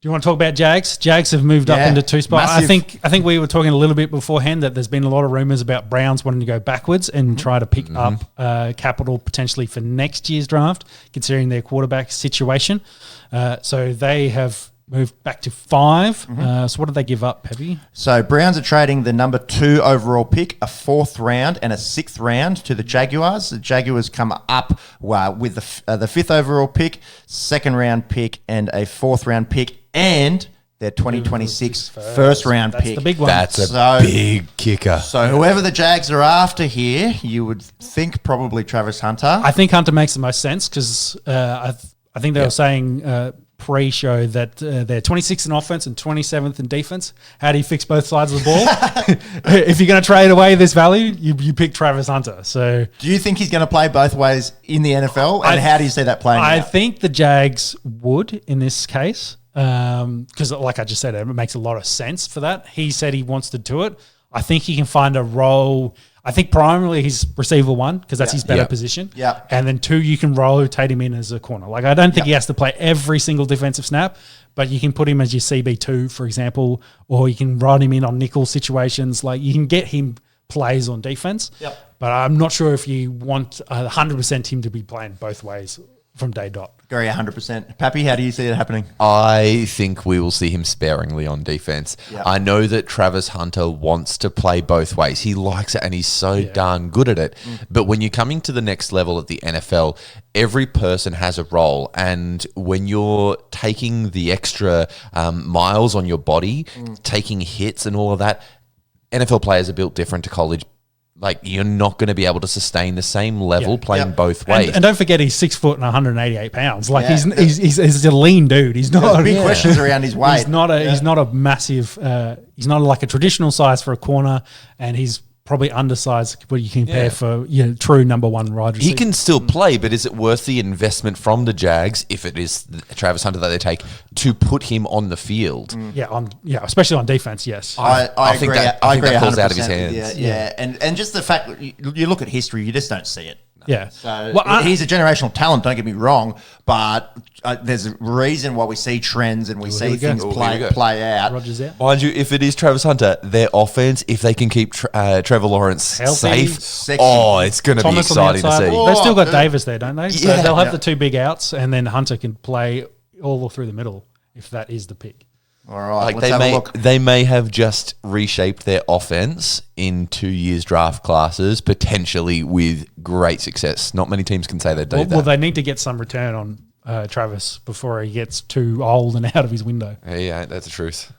Do you want to talk about Jags? Jags have moved up into 2 spots. Massive. I think we were talking a little bit beforehand that there's been a lot of rumours about Browns wanting to go backwards and try to pick up capital potentially for next year's draft, considering their quarterback situation. So they have moved back to 5. So what did they give up, Peppy? So Browns are trading the number 2 overall pick, a 4th round and a 6th round to the Jaguars. The Jaguars come up with the 5th overall pick, 2nd round pick and a 4th round pick and their 2026 first round pick. That's the big one. That's a big kicker. So whoever the Jags are after here, you would think probably Travis Hunter. I think Hunter makes the most sense because I think they were saying pre-show that they're 26th in offense and 27th in defense. How do you fix both sides of the ball? If you're going to trade away this value, you pick Travis Hunter. So, do you think he's going to play both ways in the NFL? And how do you see that playing out? I think the Jags would in this case because, like I just said, it makes a lot of sense for that. He said he wants to do it. I think he can find a role. I think primarily he's receiver 1 because that's his better position. Yeah. And then 2, you can rotate him in as a corner. Like I don't think he has to play every single defensive snap, but you can put him as your CB2, for example, or you can run him in on nickel situations. Like you can get him plays on defense. Yep. But I'm not sure if you want 100% him to be playing both ways from day dot. Agree 100%. Pappy, how do you see it happening? I think we will see him sparingly on defense. Yep. I know that Travis Hunter wants to play both ways. He likes it and he's so darn good at it. But when you're coming to the next level at the NFL, every person has a role. And when you're taking the extra miles on your body, taking hits and all of that, NFL players are built different to college. Like, you're not going to be able to sustain the same level playing both ways. And don't forget, he's 6 foot and 188 pounds. Like he's a lean dude. He's not There's big questions around his weight. He's not a massive. He's not like a traditional size for a corner, and he's probably undersized what you compare for true number 1 wide receiver. He can still play, but is it worth the investment from the Jags, if it is Travis Hunter that they take, to put him on the field? Especially on defense, yes. I agree. I agree. That falls out of his 100%. hands. Yeah. And just the fact that you look at history, you just don't see it. Yeah. So he's a generational talent, don't get me wrong, but there's a reason why we see trends and we see things play out. Roger's out. Mind you, if it is Travis Hunter, their offense, if they can keep Trevor Lawrence Healthy, safe, sexy. It's going to be exciting to see. They've still got Davis there, don't they? So Yeah. they'll have the 2 big outs, and then Hunter can play all through the middle if that is the pick. All right, Like let's have a look. they may have just reshaped their offense in 2 years draft classes, potentially with great success. Not many teams can say they do that. Well, they need to get some return on Travis before he gets too old and out of his window. Yeah, that's the truth.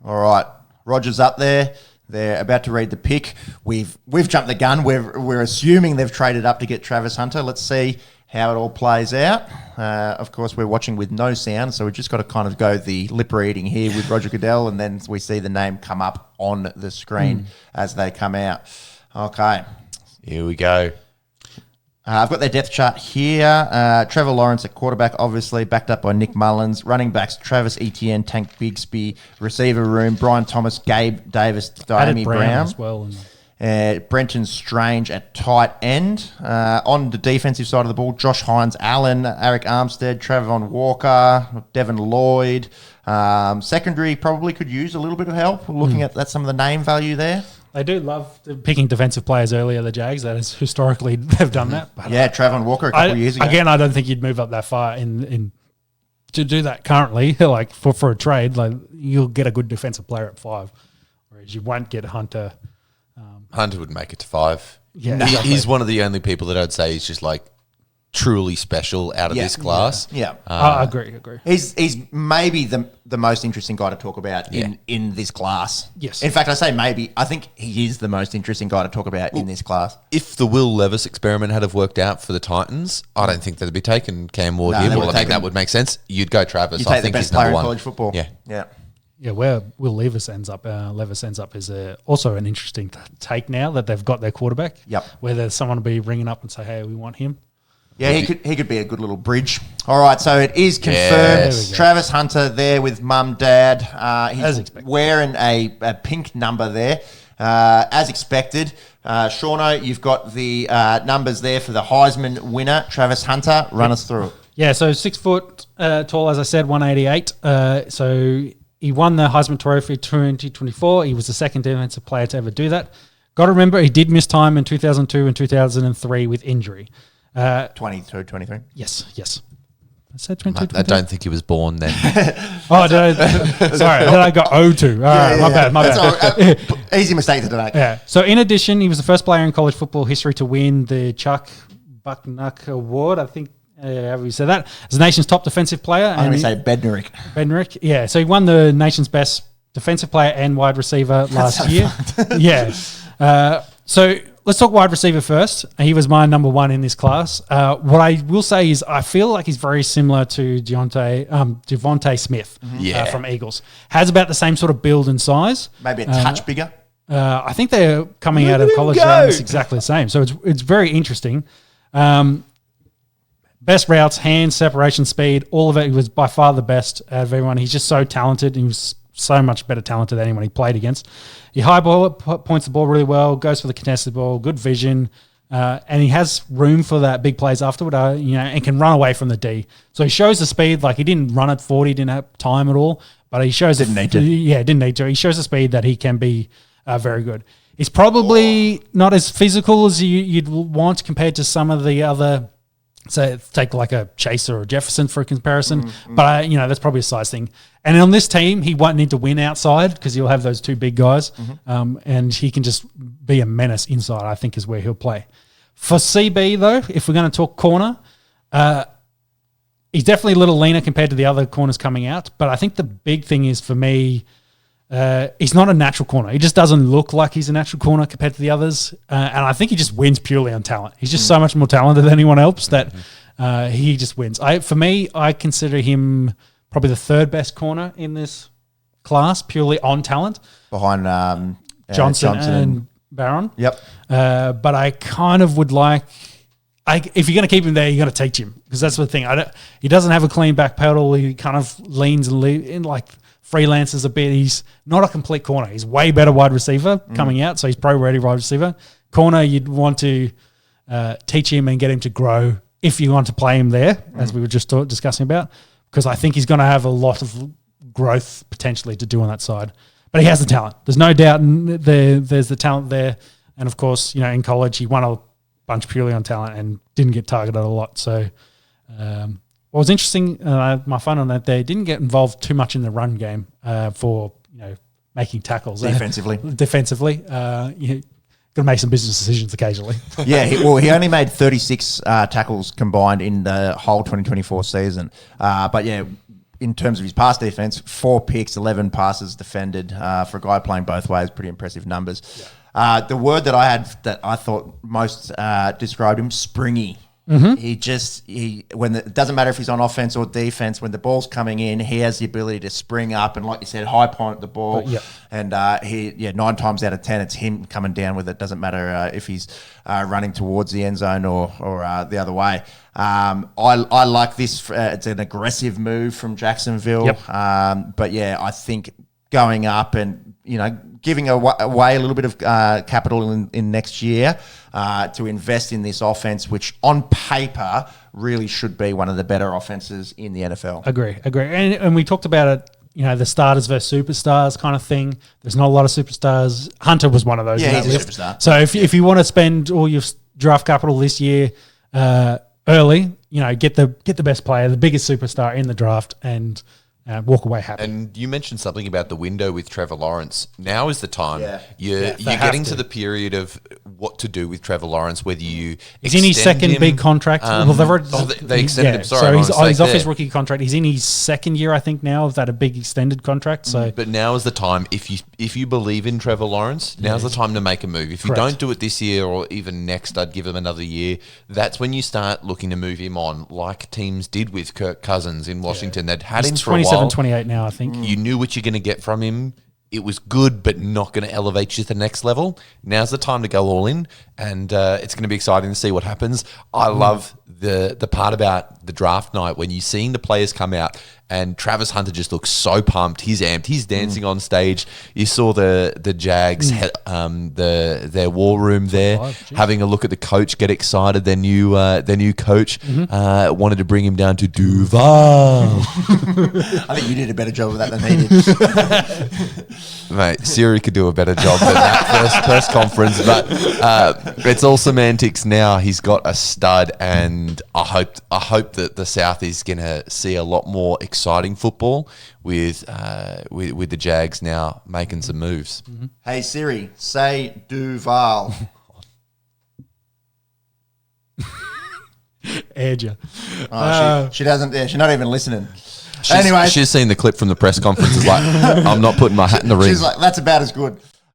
All right, Roger's up there. They're about to read the pick. We've jumped the gun. We're assuming they've traded up to get Travis Hunter. Let's see how it all plays out. Of course, we're watching with no sound, so we've just got to kind of go the lip reading here with Roger Goodell, and then we see the name come up on the screen as they come out. Okay. Here we go. I've got their depth chart here. Trevor Lawrence at quarterback, obviously, backed up by Nick Mullins. Running backs, Travis Etienne, Tank Bigsby. Receiver room, Brian Thomas, Gabe Davis, Diami Brown. As well. Brenton Strange at tight end. On the defensive side of the ball, Josh Hines Allen, Eric Armstead, Travon Walker, Devin Lloyd. Secondary probably could use a little bit of help. Looking at some of the name value there. They do love picking defensive players earlier, the Jags. That is historically they've done that. But Travon Walker a couple of years ago. Again, I don't think you'd move up that far in to do that currently. Like for a trade, like you'll get a good defensive player at 5, whereas you won't get Hunter. Hunter would make it to 5. Yeah, Exactly. He's one of the only people that I'd say is just like truly special out of this class. Yeah. I agree. He's maybe the most interesting guy to talk about in this class. Yes. In fact, I say maybe. I think he is the most interesting guy to talk about in this class. If the Will Levis experiment had have worked out for the Titans, I don't think they'd be taking Cam Ward No, here. they Well, would I think take that would make sense. You'd go Travis. You I take the think best he's number player in 1. college football. Yeah. Yeah, where Will Levis ends up is also an interesting take now that they've got their quarterback. Yep. Whether someone will be ringing up and say, "Hey, we want him." Yeah, he could be a good little bridge. All right, so it is confirmed. Yes. Travis Hunter there with mum, dad. As He's expected. wearing a pink number there, as expected. Shauno, you've got the numbers there for the Heisman winner, Travis Hunter. Run us through it. Yeah, so 6 foot tall, as I said, 188. So he won the Heisman Trophy 2024. He was the second defensive player to ever do that. Got to remember, he did miss time in 2002 and 2003 with injury. 22, 23. Yes. I said 22. I don't think he was born then. Sorry, then I got 02. My bad. That's all, easy mistake to make. Yeah. So in addition, he was the first player in college football history to win the Chuck Bucknuck Award. I think, however you say that, as the nation's top defensive player. I'm going to say Bednarik. Bednarik, yeah. So he won the nation's best defensive player and wide receiver last year. Yeah. So let's talk wide receiver first. He was my number one in this class. What I will say is I feel like he's very similar to Devontae Smith from Eagles. Has about the same sort of build and size. Maybe a touch bigger. I think they're coming out of college runs exactly the same. So it's very interesting. Best routes, hands, separation, speed, all of it. He was by far the best out of everyone. He's just so talented. He was so much better talented than anyone he played against. He high ball points the ball really well, goes for the contested ball, good vision, and he has room for that big plays afterward, and can run away from the D. So he shows the speed. Like, he didn't run at 40, didn't have time at all, but he shows didn't need to. Yeah, didn't need to. He shows the speed that he can be very good. He's probably not as physical as you'd want compared to some of the other. So take like a Chaser or Jefferson for a comparison, but that's probably a size thing. And on this team, he won't need to win outside because he'll have those two big guys, and he can just be a menace inside. I think is where he'll play. For CB though, if we're going to talk corner, he's definitely a little leaner compared to the other corners coming out. But I think the big thing is for me, he's not a natural corner. He just doesn't look like he's a natural corner compared to the others. And I think he just wins purely on talent. He's just so much more talented than anyone else that he just wins. For me, I consider him probably the third best corner in this class, purely on talent. Behind Johnson and Barron. Yep. But I kind of would like... if you're going to keep him there, you got to teach him, because that's the thing. He doesn't have a clean back pedal. He kind of leans and like freelances a bit. He's not a complete corner. He's way better wide receiver coming out, so he's pro-ready wide receiver. Corner, you'd want to teach him and get him to grow if you want to play him there, as we were just discussing about, because I think he's going to have a lot of growth potentially to do on that side. But he has the talent. There's no doubt there's the talent there. And, of course, in college he won a bunch purely on talent and didn't get targeted a lot. So what was interesting, my fun on that, they didn't get involved too much in the run game for making tackles. Defensively. You got to make some business decisions occasionally. Yeah, he only made 36 tackles combined in the whole 2024 season. But, yeah, in terms of his pass defense, 4 picks, 11 passes defended. For a guy playing both ways, pretty impressive numbers. Yeah. The word that I had that I thought most described him, springy. Mm-hmm. It doesn't matter if he's on offense or defense, when the ball's coming in, he has the ability to spring up and, like you said, high point the ball. And 9 times out of 10, it's him coming down with it. Doesn't matter if he's running towards the end zone or the other way. I like this. It's an aggressive move from Jacksonville. Yep. But yeah, I think going up and giving away a little bit of capital in next year to invest in this offense, which on paper really should be one of the better offenses in the NFL. Agree. And we talked about it, the starters versus superstars kind of thing. There's not a lot of superstars. Hunter was one of those. Yeah, he's a superstar. So if you want to spend all your draft capital this year early, get the best player, the biggest superstar in the draft, and walk away happy. And you mentioned something about the window with Trevor Lawrence. Now is the time. Yeah. You're getting to the period of what to do with Trevor Lawrence, whether you he's in his second big contract. They extended him. Sorry, so he's off his rookie contract. He's in his second year, I think, now of that a big extended contract. So, but now is the time. If you believe in Trevor Lawrence, now's the time to make a move. If you don't do it this year or even next, I'd give him another year. That's when you start looking to move him on, like teams did with Kirk Cousins in Washington. They'd had him for a while. 28 now, I think. You knew what you're going to get from him. It was good, but not going to elevate you to the next level. Now's the time to go all in, and it's going to be exciting to see what happens. I love the part about the draft night when you're seeing the players come out and Travis Hunter just looks so pumped. He's amped. He's dancing on stage. You saw the Jags, their war room there, having a look at the coach, get excited. Their new coach wanted to bring him down to Duval. I think you did a better job of that than he did. Mate, Siri could do a better job than that first press conference, but it's all semantics now. He's got a stud, and I hope that the South is going to see a lot more exciting football with the Jags now making some moves. Mm-hmm. Hey Siri, say Duval. Aired you. She doesn't. Yeah, she's not even listening. She's seen the clip from the press conference. Is like, I'm not putting my hat in the ring. She's like, that's about as good.